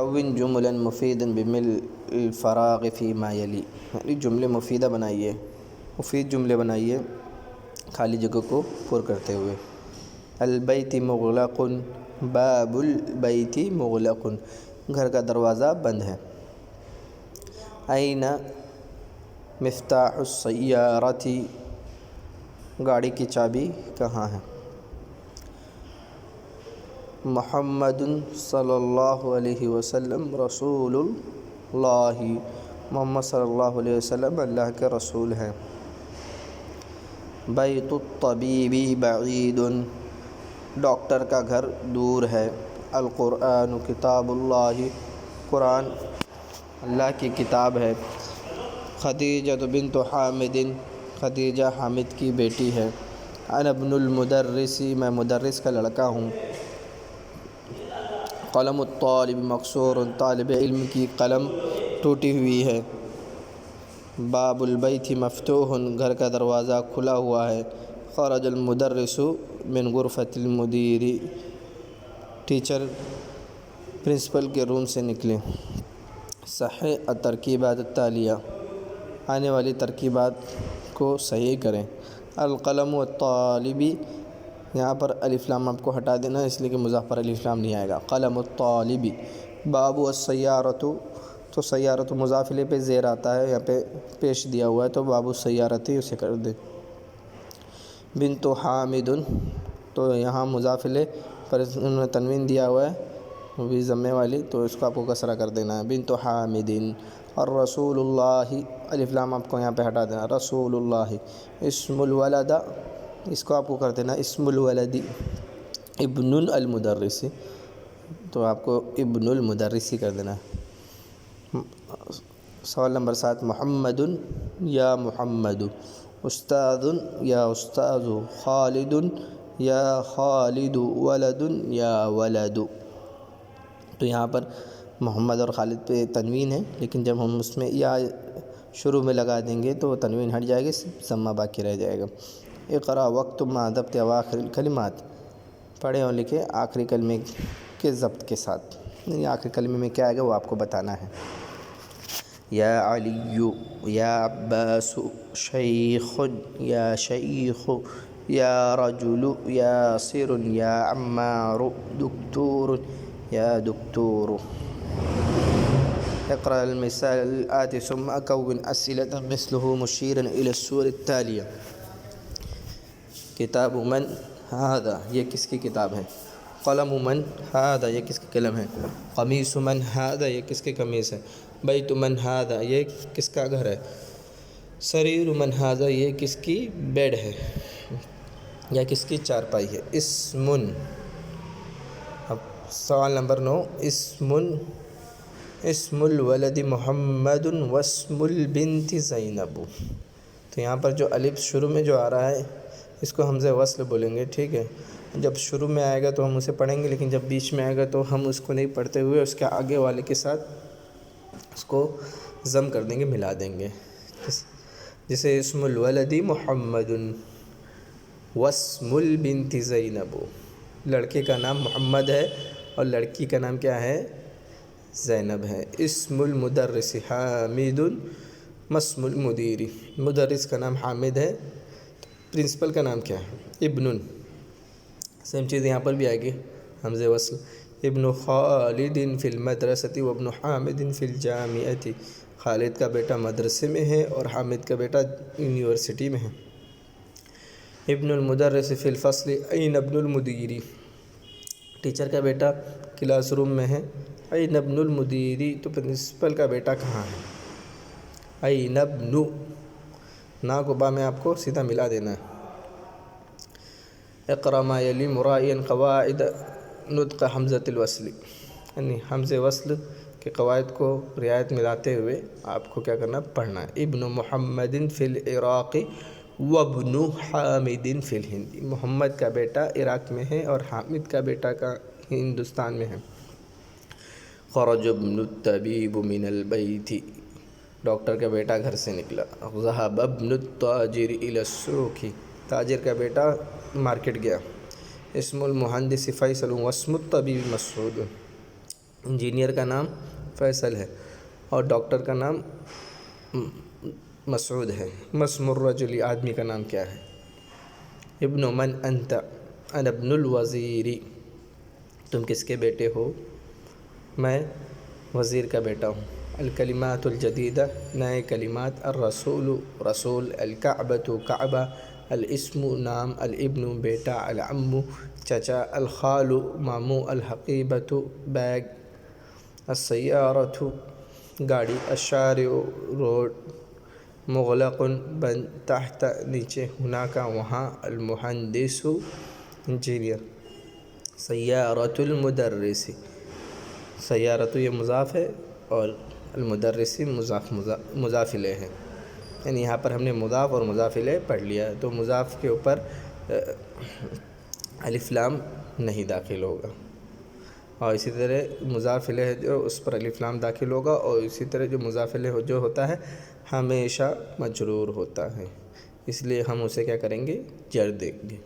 کون جملا مفیدا بملء الفراغ فیما یلی، یعنی جملے مفیدہ بنائیے، مفید جملے بنائیے خالی جگہ کو پر کرتے ہوئے۔ البیت مغلق، باب البیت مغلق، گھر کا دروازہ بند ہے۔ این مفتاح السیارۃ، گاڑی کی چابی کہاں ہے؟ محمد صلی اللہ علیہ وسلم رسول اللہ، محمد صلی اللہ علیہ وسلم اللہ کے رسول ہیں۔ بیت الطبیب بعید، ڈاکٹر کا گھر دور ہے۔ القرآن کتاب اللہ، قرآن اللہ کی کتاب ہے۔ خدیجہ بنت حامد، خدیجہ حامد کی بیٹی ہے۔ انا ابن المدرس، میں مدرس کا لڑکا ہوں۔ قلم الطالب مکسور، طالب علم کی قلم ٹوٹی ہوئی ہے۔ باب البیت مفتوح، گھر کا دروازہ کھلا ہوا ہے۔ خرج المدرس من غرفۃ المدیر، ٹیچر پرنسپل کے روم سے نکلے۔ صحیح الترکیبات التالیہ، آنے والی ترکیبات کو صحیح کریں۔ القلم والطالب، یہاں پر الف لام آپ کو ہٹا دینا اس لیے کہ مضاف پر الف لام نہیں آئے گا۔ قلم الطالب۔ باب السیارۃ، تو سیارۃ مضاف الیہ پہ زیر آتا ہے، یہاں پہ پیش دیا ہوا ہے تو باب السیارۃ اسے کر دیں۔ بنت حامد، تو یہاں مضاف الیہ پر انہوں نے تنوین دیا ہوا ہے وہ بھی ضمے والی، تو اس کو آپ کو کسرہ کر دینا ہے۔ بنت حامد۔ الرسول اللہ، الف لام آپ کو یہاں پہ ہٹا دینا، رسول اللہ۔ اسم الولد، اس کو آپ کو کر دینا اسم الولد۔ ابن المدرس، تو آپ کو ابن المدرس ہی کر دینا ہے۔ سوال نمبر 7، محمد یا محمد، استاذ یا استاذ، خالد یا خالد، ولد یا ولد۔ تو یہاں پر محمد اور خالد پہ تنوین ہے، لیکن جب ہم اس میں یا شروع میں لگا دیں گے تو تنوین ہٹ جائے گی، ضمہ باقی رہ جائے گا۔ اقرا وقت ما ضبط اواخر الکلمات، پڑھیں اور لکھیں آخری کلمے کے ضبط کے ساتھ، یعنی آخری کلمے میں کیا آئے گا وہ آپ کو بتانا ہے۔ یا علی یا عباس، شیخ یا شیخ، یا رجل یاسر، یا عمار، دکتور یا دکتور۔ اقرأ المثال الآتي ثم أكون أسئلة مثله مشيرا إلى الصور التالية۔ کتاب من هذا، یہ کس کی کتاب ہے؟ قلم من هذا، یہ کس کی قلم ہے؟ قمیص من هذا، یہ کس کی قمیص ہے؟ بیت من هذا، یہ کس کا گھر ہے؟ سریر من هذا، یہ کس کی بیڈ ہے یا کس کی چارپائی ہے؟ اسم، اب سوال نمبر 9، اسم الولد محمد واسم البنت زینب۔ تو یہاں پر جو الف شروع میں جو آ رہا ہے اس کو حمزہ وصل بولیں گے، ٹھیک ہے؟ جب شروع میں آئے گا تو ہم اسے پڑھیں گے، لیکن جب بیچ میں آئے گا تو ہم اس کو نہیں پڑھتے ہوئے اس کے آگے والے کے ساتھ اس کو ضم کر دیں گے، ملا دیں گے، جیسے اسم الولد محمد واسم البنت زینب، لڑکے کا نام محمد ہے اور لڑکی کا نام کیا ہے؟ زینب ہے۔ اسم المدرس حامد، مسم المدیر، مدرس کا نام حامد ہے، پرنسپل کا نام کیا ہے؟ ابن، سیم چیز یہاں پر بھی آئے گی، حمزہ وصل۔ ابن خالد فی المدرسۃ وابن حامد فی الجامعۃ، خالد کا بیٹا مدرسے میں ہے اور حامد کا بیٹا یونیورسٹی میں ہے۔ ابن المدرس فی الفصل، این ابن المدیر، ٹیچر کا بیٹا کلاس روم میں ہے۔ این ابن المدیری، تو پرنسپل کا بیٹا کہاں ہے؟ این ابن، نا کو با میں آپ کو سیدھا ملا دینا ہے۔ اقرأ ما یلی مراعیا قواعد نطق حمزۃ الوصل، یعنی حمزہ وصل کے قواعد کو رعایت ملاتے ہوئے آپ کو کیا کرنا، پڑھنا ہے۔ ابن محمد فی العراق وابن حامد فی الہند، محمد کا بیٹا عراق میں ہے اور حامد کا بیٹا کا ہندوستان میں ہے۔ خرج ابن الطبیب من البیت، ڈاکٹر کا بیٹا گھر سے نکلا۔ ذهب ابن التاجر الى السوق، تاجر کا بیٹا مارکیٹ گیا۔ اسم المہندس فیصل واسم الطبیب مسعود، انجینئر کا نام فیصل ہے اور ڈاکٹر کا نام مسعود ہے۔ مسم الرجل، آدمی کا نام کیا ہے؟ ابن من انت؟ انا ابن الوزیر، تم کس کے بیٹے ہو؟ میں وزیر کا بیٹا ہوں۔ الکلمات الجدیدہ، نئے کلمات۔ الرسول، رسول۔ الکعبۃ، کعبہ۔ الاسم، نام۔ الابن، بیٹا۔ العم، چچا۔ الخال، ماموں۔ الحقیبۃ، بیگ۔ السیارۃ، گاڑی۔ الشارع، روڈ۔ مغلق، بند۔ تحت، نیچے۔ ہناک، وہاں۔ Al Muhandis, engineer. سیارۃ المدرس، سیارۃ یہ مضاف ہے اور المدرس مضاف الیہ ہے، یعنی یہاں پر ہم نے مضاف اور مضاف الیہ پڑھ لیا، تو مضاف کے اوپر الف لام نہیں داخل ہوگا، اور اسی طرح مضاف الیہ جو اس پر الف لام داخل ہوگا، اور اسی طرح جو مضاف الیہ جو ہوتا ہے ہمیشہ مجرور ہوتا ہے، اس لیے ہم اسے کیا کریں گے؟ جر دیں گے۔